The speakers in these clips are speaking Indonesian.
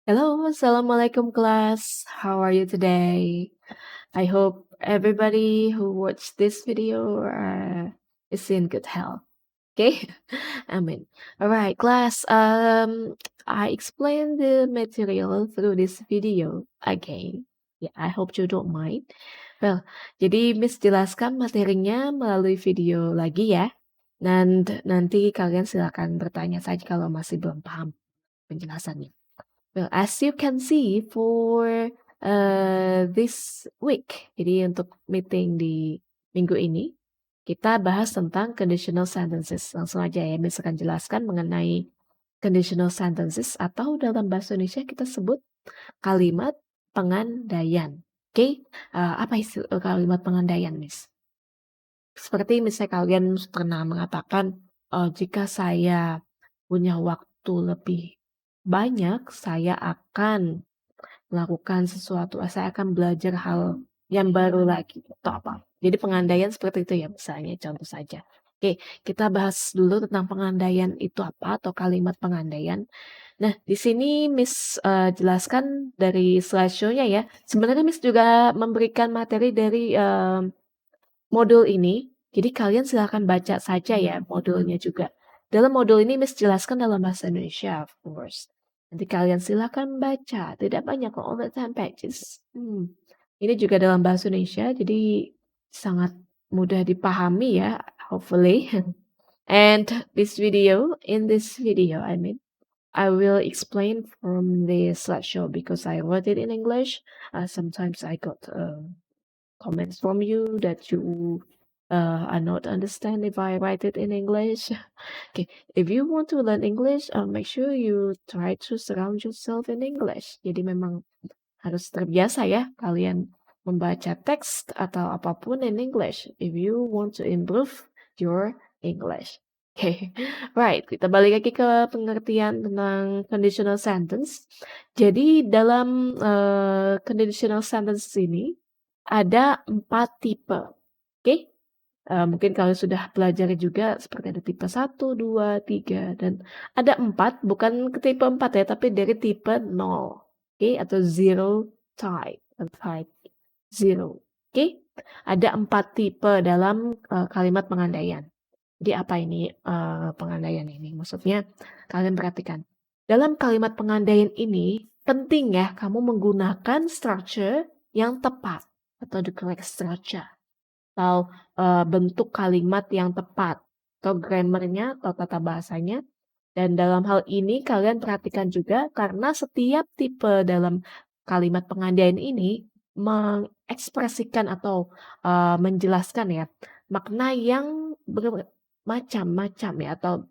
Hello, Assalamualaikum class. How are you today? I hope everybody who watched this video is in good health. Okay, Amen. All right, class. I explained the material through this video again. Yeah, I hope you don't mind. Well, jadi Miss jelaskan materinya melalui video lagi ya. Dan nanti kalian silakan bertanya saja kalau masih belum paham penjelasannya. Well, as you can see for this week, jadi untuk meeting di minggu ini, kita bahas tentang conditional sentences. Langsung aja ya, Miss akan jelaskan mengenai conditional sentences atau dalam bahasa Indonesia kita sebut kalimat pengandaian. Oke, apa isi kalimat pengandaian, Miss? Seperti misalnya kalian pernah mengatakan, jika saya punya waktu lebih banyak, saya akan melakukan sesuatu, saya akan belajar hal yang baru lagi atau apa. Jadi pengandaian seperti itu ya misalnya contoh saja. Oke, kita bahas dulu tentang pengandaian itu apa atau kalimat pengandaian. Nah, di sini Miss jelaskan dari slideshow-nya ya. Sebenarnya Miss juga memberikan materi dari modul ini. Jadi kalian silahkan baca saja ya modulnya juga. Dalam modul ini Miss jelaskan dalam bahasa Indonesia, of course. Nanti kalian silakan baca, tidak banyak kok, only 10 pages. Ini juga dalam bahasa Indonesia, jadi sangat mudah dipahami ya, hopefully. And in this video, I will explain from the slideshow because I wrote it in English. Sometimes I got comments from you that you are not understand if I write it in English. Okay, if you want to learn English, make sure you try to surround yourself in English. Jadi memang harus terbiasa ya kalian membaca teks atau apapun in English if you want to improve your English. Okay, right. Kita balik lagi ke pengertian tentang conditional sentence. Jadi dalam conditional sentence ini ada 4 tipe. Oke? Mungkin kalian sudah pelajari juga seperti ada tipe 1, 2, 3, dan ada 4, bukan ke tipe 4 ya, tapi dari tipe 0. Oke? Atau zero type, atau type 0. Oke? Ada 4 tipe dalam kalimat pengandaian. Jadi apa ini pengandaian ini? Maksudnya kalian perhatikan. Dalam kalimat pengandaian ini penting ya kamu menggunakan structure yang tepat atau the correct structure atau bentuk kalimat yang tepat atau grammarnya atau tata bahasanya. Dan dalam hal ini kalian perhatikan juga karena setiap tipe dalam kalimat pengandaian ini mengekspresikan atau menjelaskan ya makna yang bermacam-macam ya atau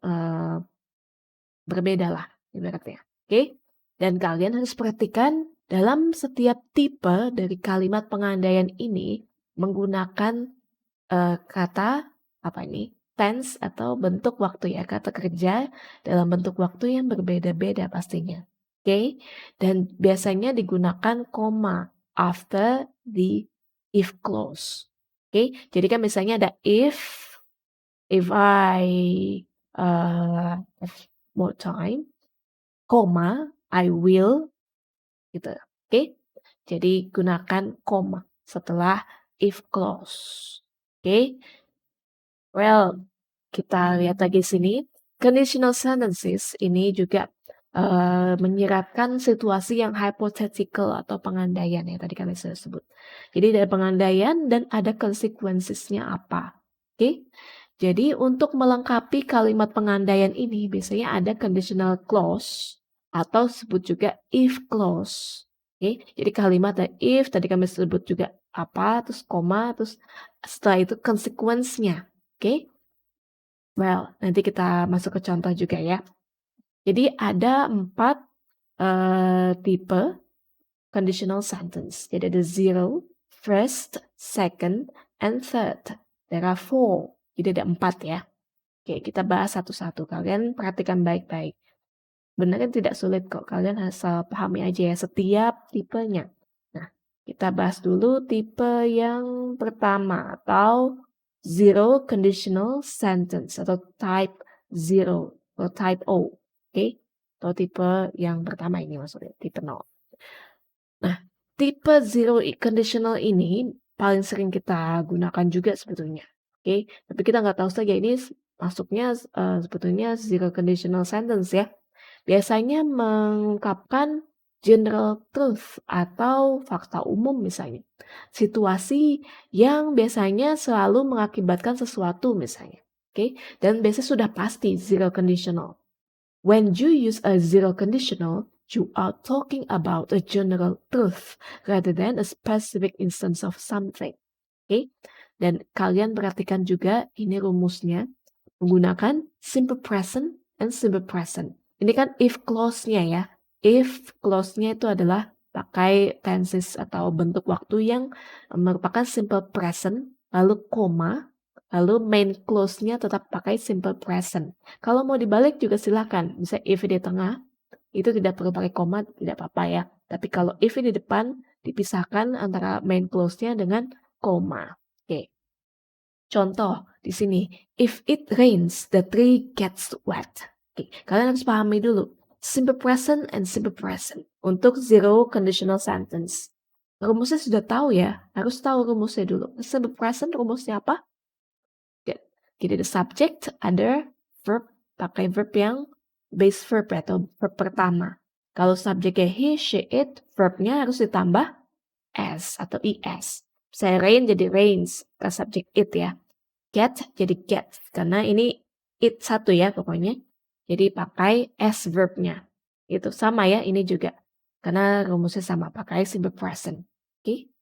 berbeda lah ibaratnya. Oke? Dan kalian harus perhatikan dalam setiap tipe dari kalimat pengandaian ini menggunakan kata apa ini? Tense atau bentuk waktu ya, kata kerja dalam bentuk waktu yang berbeda-beda pastinya. Oke? Dan biasanya digunakan koma after the if clause. Oke? Jadi kan misalnya ada if I have more time, koma, I will, gitu. Oke? Jadi gunakan koma setelah if clause. Oke? Well, kita lihat lagi sini. Conditional sentences ini juga menyiratkan situasi yang hypothetical atau pengandaian yang tadi kami sudah sebut. Jadi ada pengandaian dan ada consequences-nya apa. Oke? Jadi untuk melengkapi kalimat pengandaian ini biasanya ada conditional clause atau sebut juga if clause. Oke? Jadi kalimat ada if tadi kami sebut juga apa, terus koma, terus setelah itu consequence-nya. Oke? Well, nanti kita masuk ke contoh juga ya. Jadi ada 4 tipe conditional sentence. Jadi ada zero, first, second, and third. There are 4. Jadi ada 4 ya. Oke, kita bahas satu-satu. Kalian perhatikan baik-baik. Benar tidak sulit kok. Kalian asal pahami aja ya setiap tipenya. Nah, kita bahas dulu tipe yang pertama atau zero conditional sentence atau type 0 atau type O. Oke. atau tipe yang pertama ini maksudnya, tipe 0. Nah, tipe zero conditional ini paling sering kita gunakan juga sebetulnya. Oke, tapi kita nggak tahu saja ini masuknya sebetulnya zero conditional sentence ya. Biasanya mengungkapkan general truth atau fakta umum misalnya. Situasi yang biasanya selalu mengakibatkan sesuatu misalnya. Oke, dan biasanya sudah pasti zero conditional. When you use a zero conditional, you are talking about a general truth rather than a specific instance of something. Oke, dan kalian perhatikan juga ini rumusnya menggunakan simple present and simple present. Ini kan if clause-nya ya. If clause-nya itu adalah pakai tenses atau bentuk waktu yang merupakan simple present, lalu koma, lalu main clause-nya tetap pakai simple present. Kalau mau dibalik juga silakan. Bisa if di tengah, itu tidak perlu pakai koma, tidak apa-apa ya. Tapi kalau if di depan, dipisahkan antara main clause-nya dengan koma. Oke. Contoh di sini, if it rains, the tree gets wet. Oke, kalian harus pahami dulu simple present and simple present untuk zero conditional sentence. Rumusnya sudah tahu ya, harus tahu rumusnya dulu. Simple present rumusnya apa? Jadi ada subject, ada verb, pakai verb yang base verb atau verb pertama. Kalau subjeknya he, she, it, verbnya harus ditambah s atau es. Saya rain jadi rains, ke subjek it ya. Get jadi gets, karena ini it satu ya pokoknya. Jadi pakai s verbnya. Itu sama ya, ini juga. Karena rumusnya sama, pakai simple present. Oke.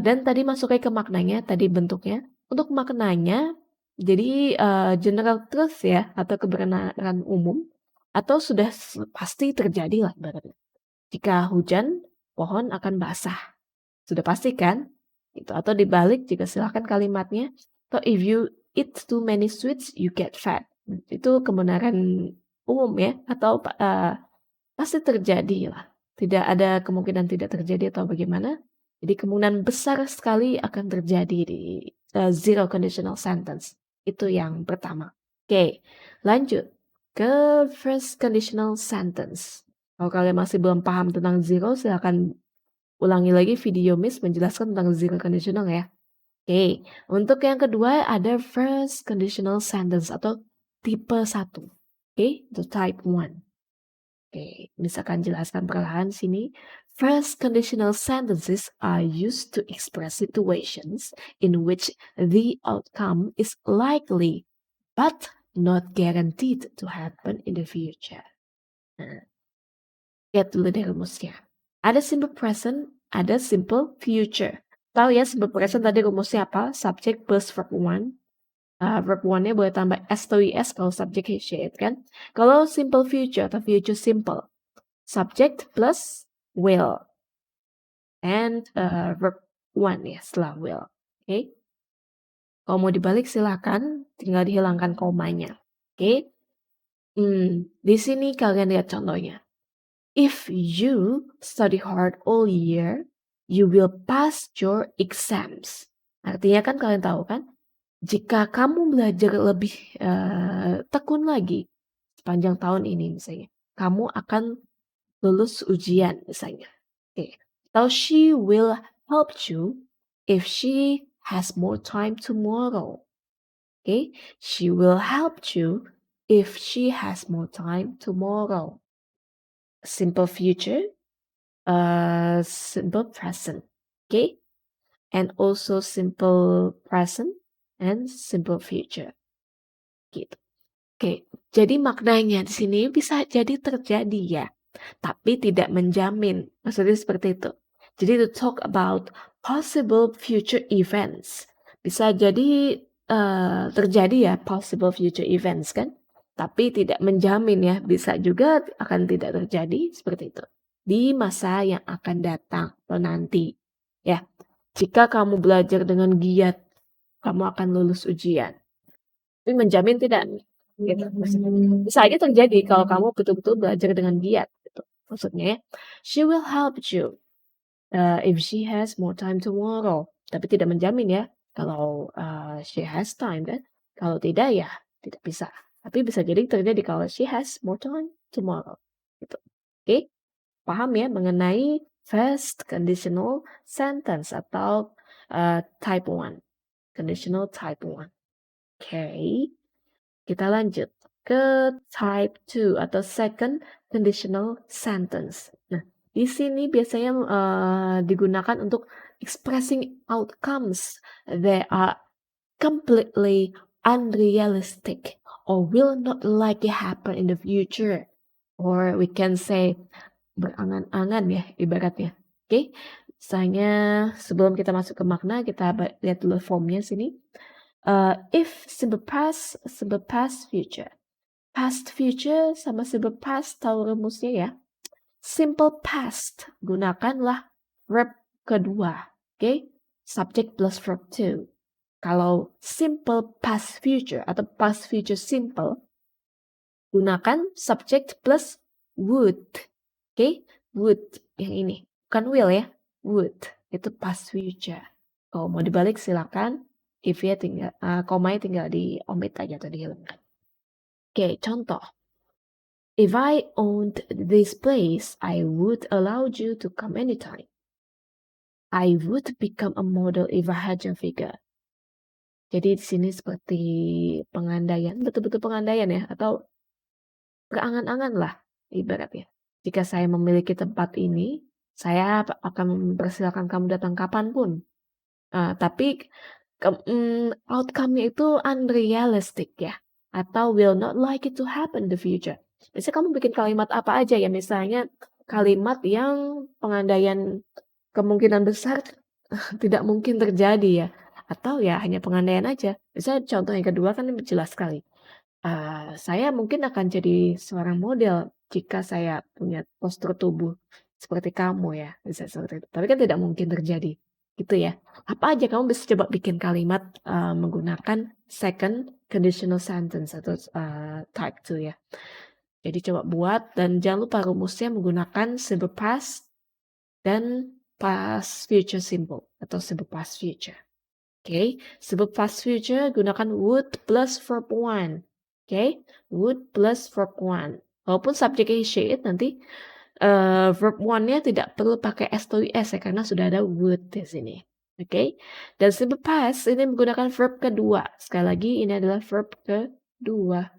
Dan tadi masuknya ke maknanya, tadi bentuknya. Untuk maknanya, jadi general truth ya, atau kebenaran umum, atau sudah pasti terjadi lah berarti. Jika hujan, pohon akan basah. Sudah pasti kan? Itu. Atau dibalik juga silahkan kalimatnya. So if you eat too many sweets, you get fat. Itu kebenaran umum ya, atau pasti terjadi lah. Tidak ada kemungkinan tidak terjadi atau bagaimana. Jadi kemungkinan besar sekali akan terjadi di zero conditional sentence. Itu yang pertama. Oke, lanjut ke first conditional sentence. Kalau kalian masih belum paham tentang zero, silahkan ulangi lagi video Miss menjelaskan tentang zero conditional ya. Oke, untuk yang kedua ada first conditional sentence atau tipe 1. Oke, itu type 1. Oke, misalkan jelaskan perlahan sini. First conditional sentences are used to express situations in which the outcome is likely but not guaranteed to happen in the future. Nah, lihat dulu deh rumusnya. Ada simple present, ada simple future. Tahu ya simple present tadi rumusnya apa? Subject plus verb 1. Verb 1-nya boleh tambah s atau is kalau subject he, she, it kan. Kalau simple future atau future simple, subject plus will and verb 1 ya setelah will. Oke. Kalau mau dibalik silakan, tinggal dihilangkan komanya. Oke. Di sini kalian lihat contohnya. If you study hard all year, you will pass your exams. Artinya kan kalian tahu kan, jika kamu belajar lebih tekun lagi sepanjang tahun ini misalnya, kamu akan lulus ujian misalnya. Oke. Atau she will help you if she has more time tomorrow. Oke. She will help you if she has more time tomorrow. Simple future, simple present. Okay? And also simple present and simple future. Gitu. Oke, jadi maknanya di sini bisa jadi terjadi ya, tapi tidak menjamin. Maksudnya seperti itu. Jadi to talk about possible future events. Bisa jadi terjadi ya possible future events kan, tapi tidak menjamin ya, bisa juga akan tidak terjadi seperti itu di masa yang akan datang atau nanti. Ya, jika kamu belajar dengan giat, kamu akan lulus ujian. Tapi menjamin tidak. Gitu. Bisa aja terjadi kalau kamu betul-betul belajar dengan giat. Gitu. Maksudnya ya, she will help you if she has more time tomorrow. Tapi tidak menjamin ya kalau she has time kan. Kalau tidak ya tidak bisa. Tapi bisa jadi terjadi kalau she has more time tomorrow. Gitu. Oke, paham ya mengenai past conditional sentence atau type 1. Conditional type 1. Oke, kita lanjut ke type 2 atau second conditional sentence. Nah, di sini biasanya digunakan untuk expressing outcomes that are completely unrealistic or will not likely happen in the future. Or we can say berangan-angan ya ibaratnya. Oke, misalnya sebelum kita masuk ke makna, kita lihat dulu formnya sini. If simple past, future. Past, future sama simple past tahu rumusnya ya. Simple past, gunakanlah verb kedua. Oke, subject plus verb to. Kalau simple past future atau past future simple, gunakan subject plus would. Oke, would yang ini. Bukan will ya, would. Itu past future. Kalau mau dibalik silakan. If-nya tinggal, komanya tinggal diomit aja atau dihilangkan. Oke, contoh. If I owned this place, I would allow you to come anytime. I would become a model if I had your figure. Jadi di sini seperti pengandaian, betul-betul pengandaian ya, atau berangan-angan lah ibaratnya. Jika saya memiliki tempat ini, saya akan mempersilahkan kamu datang kapanpun. Tapi outcome-nya itu unrealistic ya, atau will not like it to happen in the future. Biasanya kamu bikin kalimat apa aja ya, misalnya kalimat yang pengandaian kemungkinan besar tidak mungkin terjadi ya, atau ya hanya pengandaian aja. Misalnya contoh yang kedua kan jelas sekali. Saya mungkin akan jadi seorang model jika saya punya postur tubuh seperti kamu ya, bisa seperti itu. Tapi kan tidak mungkin terjadi, gitu ya. Apa aja kamu bisa coba bikin kalimat menggunakan second conditional sentence atau type 2 ya. Jadi coba buat dan jangan lupa rumusnya menggunakan simple past dan past future simple atau simple past future. Oke, simple past future gunakan would plus verb 1. Oke, would plus verb 1. Walaupun subjeknya should nanti verb 1-nya tidak perlu pakai S atau IS ya karena sudah ada would di sini. Oke, dan simple past ini menggunakan verb kedua. Sekali lagi ini adalah verb kedua,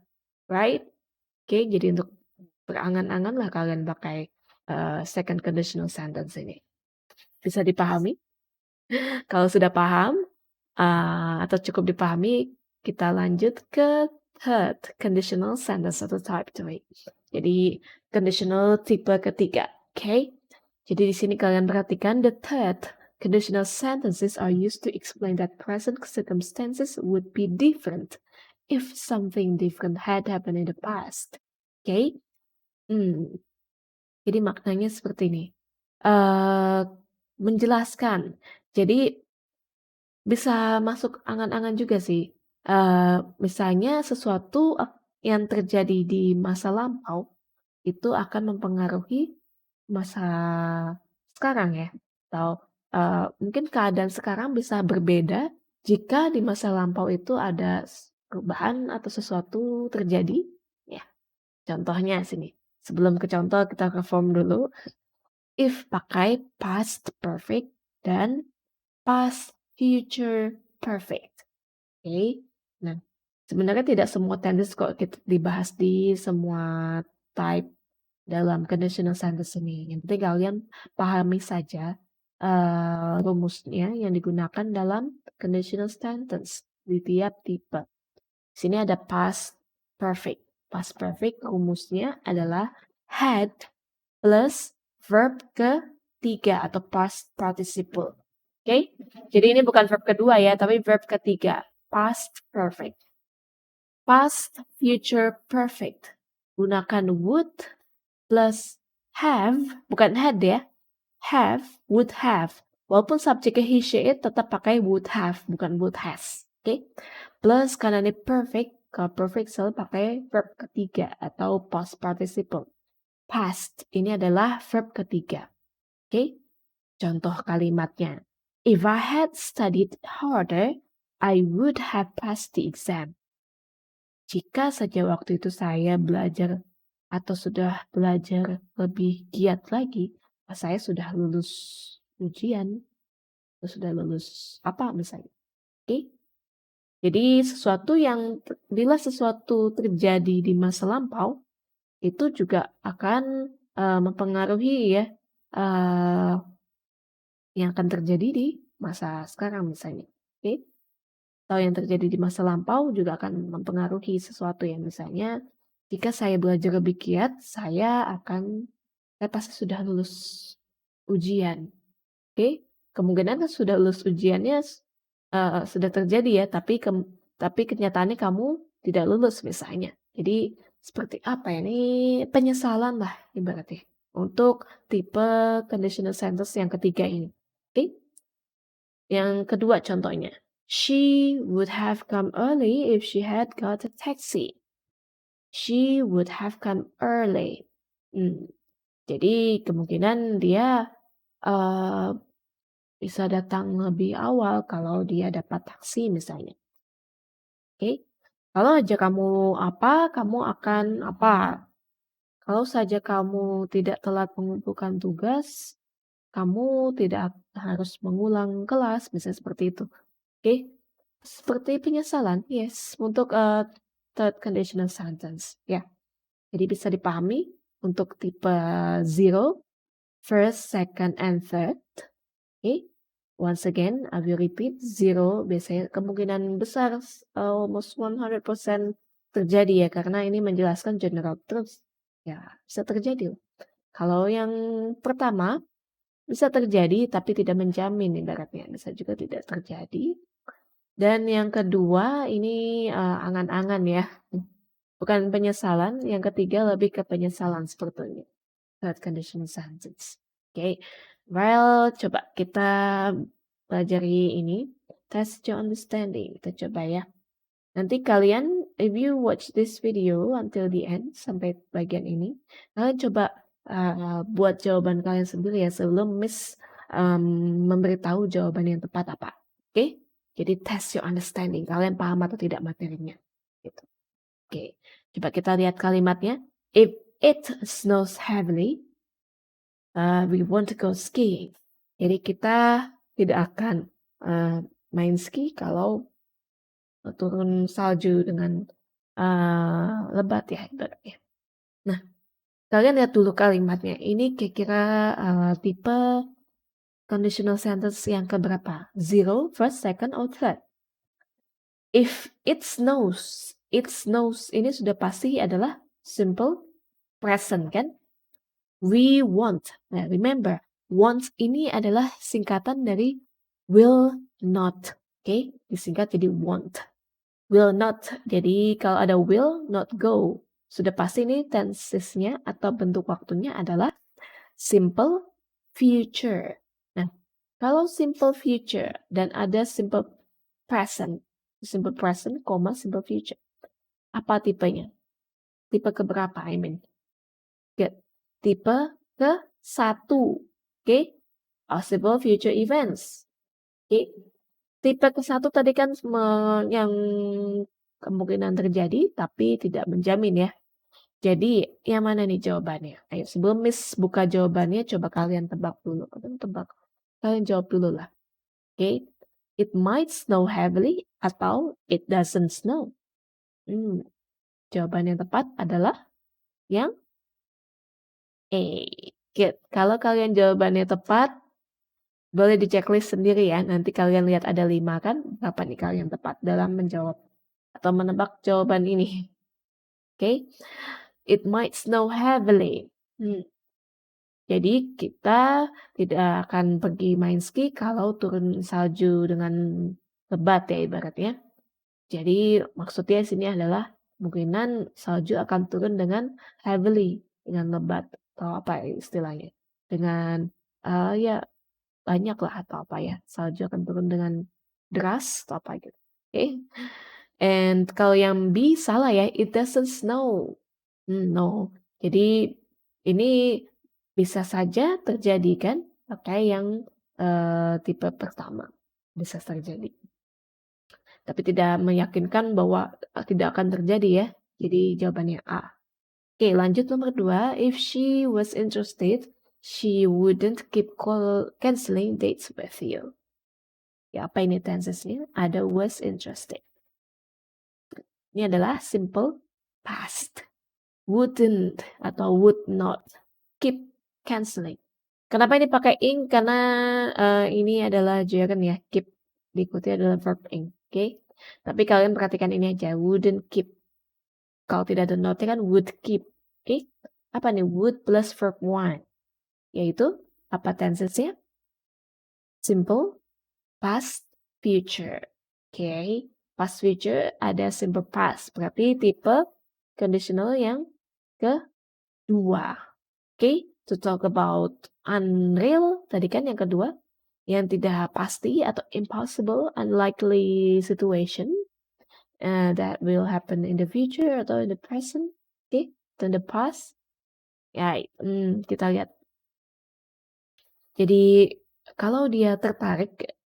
right? Oke, jadi untuk berangan-angan lah kalian pakai second conditional sentence ini. Bisa dipahami? Kalau sudah paham atau cukup dipahami, kita lanjut ke third conditional sentence atau type 3. Jadi conditional tipe ketiga, oke? Jadi di sini kalian perhatikan the third conditional sentences are used to explain that present circumstances would be different if something different had happened in the past. Oke? Jadi maknanya seperti ini. Menjelaskan. Jadi bisa masuk angan-angan juga sih. Misalnya sesuatu yang terjadi di masa lampau itu akan mempengaruhi masa sekarang ya. Atau mungkin keadaan sekarang bisa berbeda jika di masa lampau itu ada perubahan atau sesuatu terjadi. Ya, contohnya sini. Sebelum ke contoh kita ke form dulu. If pakai past perfect dan past future perfect. Oke. Nah, sebenarnya tidak semua tenses kok kita dibahas di semua type dalam conditional sentence ini. Yang penting kalian pahami saja rumusnya yang digunakan dalam conditional sentence di tiap tipe. Sini ada past perfect. Past perfect rumusnya adalah had plus verb ketiga atau past participle. Oke, jadi ini bukan verb kedua ya, tapi verb ketiga, past perfect. Past future perfect. Gunakan would plus have, bukan had ya, have, would have. Walaupun subjeknya he, she, it tetap pakai would have, bukan would has. Oke, plus karena ini perfect, kalau perfect selalu pakai verb ketiga atau past participle. Past, ini adalah verb ketiga. Oke, contoh kalimatnya. If I had studied harder, I would have passed the exam. Jika saja waktu itu saya belajar atau sudah belajar lebih giat lagi, saya sudah lulus ujian, atau sudah lulus apa misalnya. Oke. Jadi bila sesuatu terjadi di masa lampau, itu juga akan mempengaruhi ya eh, yang akan terjadi di masa sekarang misalnya. Oke. Atau yang terjadi di masa lampau juga akan mempengaruhi sesuatu yang misalnya jika saya belajar lebih giat, saya pasti sudah lulus ujian. Oke, kemungkinan kan sudah lulus ujiannya sudah terjadi ya, tapi kenyataannya kamu tidak lulus misalnya. Jadi seperti apa ya, ini penyesalan lah ibaratnya untuk tipe conditional sentence yang ketiga ini. Oke, yang kedua contohnya, she would have come early if she had got a taxi. She would have come early. Jadi kemungkinan dia uh, bisa datang lebih awal kalau dia dapat taksi misalnya. Oke. Kalau aja kamu apa, kamu akan apa. Kalau saja kamu tidak telat mengumpulkan tugas, kamu tidak harus mengulang kelas, misalnya seperti itu. Oke. Seperti penyesalan, yes, untuk third conditional sentence. Ya. Jadi bisa dipahami untuk tipe zero, first, second, and third. Oke. Once again, I will repeat, zero biasanya kemungkinan besar almost 100% terjadi ya, karena ini menjelaskan general truth. Ya, bisa terjadi loh. Kalau yang pertama, bisa terjadi tapi tidak menjamin ibaratnya, bisa juga tidak terjadi. Dan yang kedua, ini angan-angan ya, bukan penyesalan. Yang ketiga lebih ke penyesalan seperti ini. Third conditional sentence. Oke, well, coba kita pelajari ini. Test your understanding. Kita coba ya. Nanti kalian, if you watch this video until the end, sampai bagian ini, kalian coba buat jawaban kalian sendiri ya, sebelum Miss memberitahu jawaban yang tepat apa. Oke? Jadi test your understanding. Kalian paham atau tidak materinya. Gitu. Oke, coba kita lihat kalimatnya. If it snows heavily, we want to go skiing. Jadi kita tidak akan main ski kalau turun salju dengan lebat ya ibaratnya. Nah, kalian lihat dulu kalimatnya. Ini kira-kira tipe conditional sentence yang keberapa? Zero, first, second, or third? If it snows ini sudah pasti adalah simple present kan? We want. Nah, remember, want ini adalah singkatan dari will not. Oke, disingkat jadi want. Will not. Jadi kalau ada will not go, sudah pasti ini tensesnya atau bentuk waktunya adalah simple future. Nah, kalau simple future dan ada simple present, simple future. Apa tipenya? Tipe keberapa, I mean? Good. Tipe ke-1. Oke? Possible future events. Oke? Tipe ke-1 tadi kan yang kemungkinan terjadi tapi tidak menjamin ya. Jadi yang mana nih jawabannya? Ayo sebelum Miss buka jawabannya coba kalian tebak dulu. Kalian jawab dulu lah. Oke? It might snow heavily atau it doesn't snow. Jawaban yang tepat adalah yang A. Good. Kalau kalian jawabannya tepat, boleh di checklist sendiri ya. Nanti kalian lihat ada 5 kan. Berapa nih kalian tepat dalam menjawab atau menebak jawaban ini. Oke. It might snow heavily. Jadi kita tidak akan pergi main ski kalau turun salju dengan lebat ya ibaratnya. Jadi maksudnya sini adalah kemungkinan salju akan turun dengan heavily, dengan lebat atau apa ya istilahnya. Dengan ya banyak lah atau apa ya. Salju akan turun dengan deras atau apa gitu. Oke. And kalau yang B salah ya, it doesn't snow. No. Jadi ini bisa saja terjadi kan pakai yang tipe pertama. Bisa terjadi. Tapi tidak meyakinkan bahwa tidak akan terjadi ya. Jadi jawabannya A. Oke, lanjut nomor 2. If she was interested, she wouldn't keep canceling dates with you. Ya, apa ini tensesnya? Ada was interested. Ini adalah simple past. Wouldn't atau would not keep canceling. Kenapa ini pakai ing? Karena ini adalah gerund ya, keep. Diikuti adalah verb ing, oke? Tapi kalian perhatikan ini aja, wouldn't keep. Kalau tidak ada not kan would keep, oke? Apa nih? Would plus verb one, yaitu apa tensesnya? Simple past future, oke? Past future ada simple past, berarti tipe conditional yang kedua. Oke, to talk about unreal, tadi kan yang kedua, yang tidak pasti atau impossible, unlikely situation that will happen in the future atau in the present, oke, atau in the past. Ya, kita lihat. Jadi kalau dia tertarik,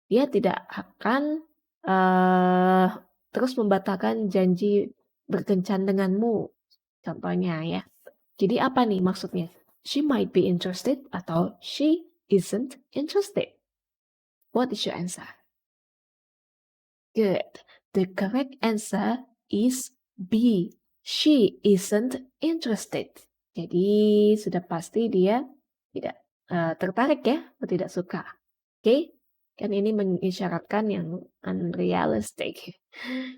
dia tidak akan terus membatalkan janji berkencan denganmu. Contohnya ya. Jadi apa nih maksudnya? She might be interested atau she isn't interested. What is your answer? Good. The correct answer is B. She isn't interested. Jadi sudah pasti dia tidak tertarik ya, atau tidak suka. Oke? Kan ini mengisyaratkan yang unrealistic.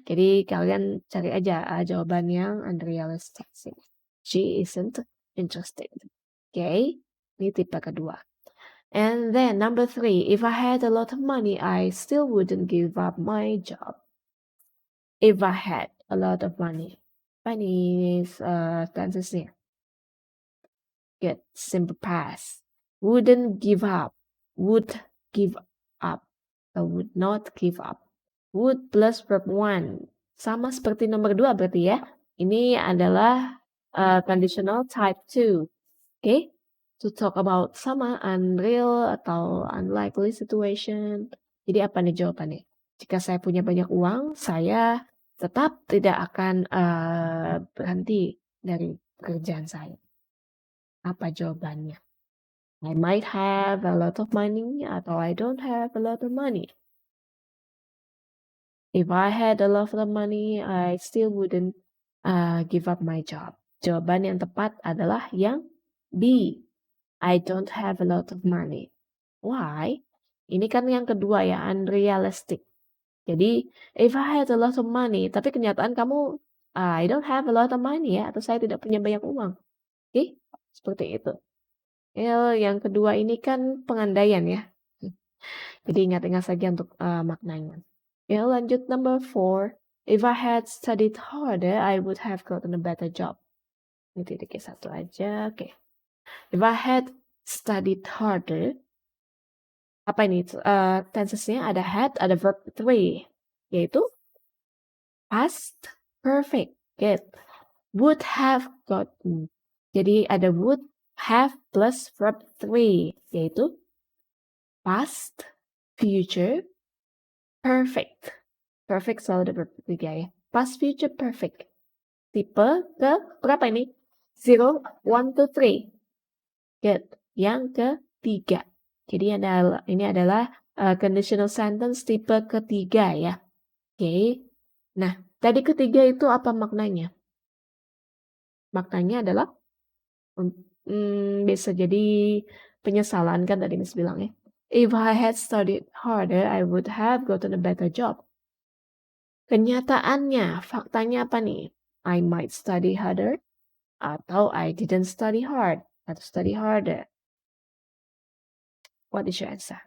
Jadi kalian cari aja jawaban yang unrealistic. She isn't interested. Okay, ini tipe kedua. And then number 3, if I had a lot of money, I still wouldn't give up my job. If I had a lot of money. Apa ini tensesnya? Good, simple past. Wouldn't give up. Would give up. Atau would not give up. Would plus verb 1. Sama seperti nomor 2 berarti ya. Ini adalah conditional type 2. Okay? To talk about sama unreal atau unlikely situation. Jadi apa nih jawabannya? Jika saya punya banyak uang, saya tetap tidak akan berhenti dari pekerjaan saya. Apa jawabannya? I might have a lot of money atau I don't have a lot of money. If I had a lot of money, I still wouldn't give up my job. Jawaban yang tepat adalah yang B. I don't have a lot of money. Why? Ini kan yang kedua ya, unrealistic. Jadi, if I had a lot of money, tapi kenyataan kamu, I don't have a lot of money ya, atau saya tidak punya banyak uang. Oke, seperti itu. Yang kedua ini kan pengandaian ya. Jadi ingat-ingat saja untuk maknanya. Lanjut number 4. If I had studied harder, I would have gotten a better job. Ini titiknya satu aja, oke. If I had studied harder, apa ini? Tensesnya ada had, ada verb 3, yaitu past perfect. Good. Would have gotten. Jadi ada would have plus verb 3, yaitu past, future, perfect. Perfect selalu ada verb 3 ya. Past, future, perfect. Tipe ke berapa ini? 0, 1, 2, 3. Good. Yang ketiga. Jadi ini adalah conditional sentence tipe ketiga ya. Oke. Nah, tadi ketiga itu apa maknanya? Maknanya adalah bisa jadi penyesalan kan tadi Miss bilang ya. If I had studied harder, I would have gotten a better job. Kenyataannya, faktanya apa nih? I might study harder atau I didn't study hard atau study harder. What is your answer?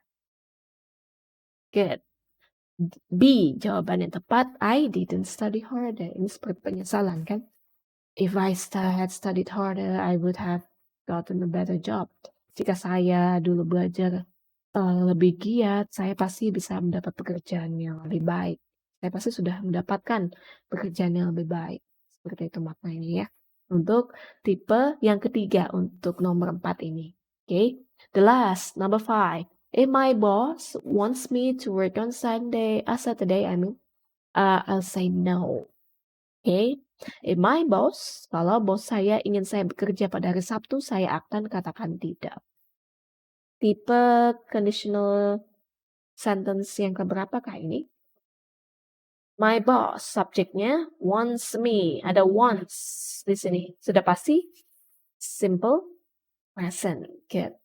Good. B, jawaban yang tepat, I didn't study harder. Ini seperti penyesalan kan? If I had studied harder, I would have gotten a better job. Jika saya dulu belajar lebih giat, saya pasti bisa mendapat pekerjaan yang lebih baik. Saya pasti sudah mendapatkan pekerjaan yang lebih baik. Seperti itu maknanya ya. Untuk tipe yang ketiga, untuk nomor 4 ini. Okay? The last, number 5. If my boss wants me to work on Saturday, I'll say no. Okay? My boss, kalau bos saya ingin saya bekerja pada hari Sabtu, saya akan katakan tidak. Tipe conditional sentence yang keberapakah ini? My boss, subjeknya wants me. Ada wants di sini. Sudah pasti? Simple present. Good.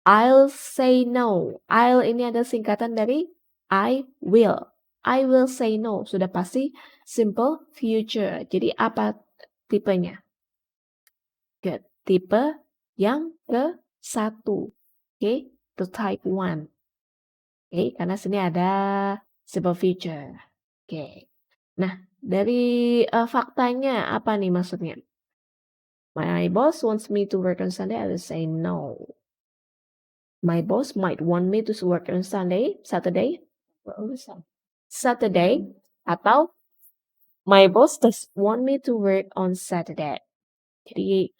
I'll say no. I'll ini ada singkatan dari I will. I will say no. Sudah pasti simple future. Jadi apa tipenya? Good. Tipe yang ke-1. Oke, to type 1. Oke, karena sini ada simple future. Oke. Nah, dari faktanya apa nih maksudnya? My boss wants me to work on Sunday, I will say no. My boss might want me to work on Saturday, Saturday, atau my boss does want me to work on Saturday. Jadi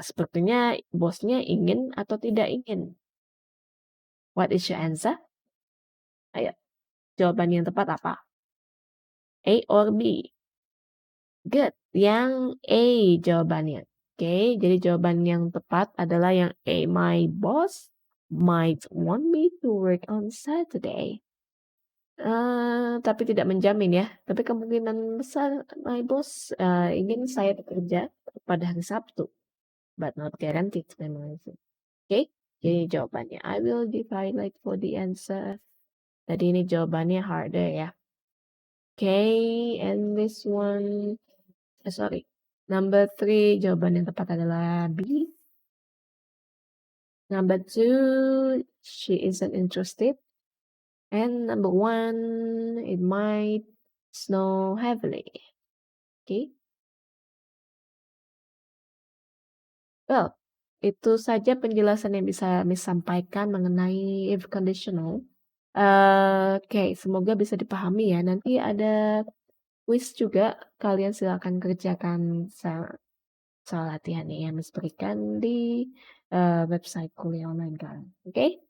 sepertinya bosnya ingin atau tidak ingin. What is your answer? Ayo, jawaban yang tepat apa? A or B? Good. Yang A jawabannya. Oke, jadi jawaban yang tepat adalah yang A. My boss might want me to work on Saturday. Tapi tidak menjamin ya. Tapi kemungkinan besar my boss ingin saya bekerja pada hari Sabtu. But not guaranteed memang itu. Oke, jadi jawabannya. I will give highlight for the answer. Tadi ini jawabannya harder ya. Oke, and this one. Sorry. Number 3, jawaban yang tepat adalah B. Number 2, she isn't interested. And number 1, it might snow heavily. Okay. Well, itu saja penjelasan yang bisa Miss sampaikan mengenai if conditional. Oke, semoga bisa dipahami ya. Nanti ada quiz juga, kalian silakan kerjakan soal latihannya yang Miss berikan di website kuliah online kan. Okay?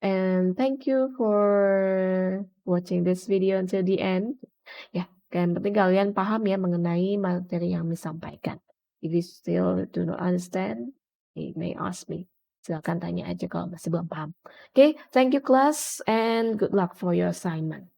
And thank you for watching this video until the end. Ya, yang penting kalian paham ya mengenai materi yang Miss sampaikan. If you still do not understand, you may ask me. Silakan tanya aja kalau masih belum paham. Okay, thank you class and good luck for your assignment.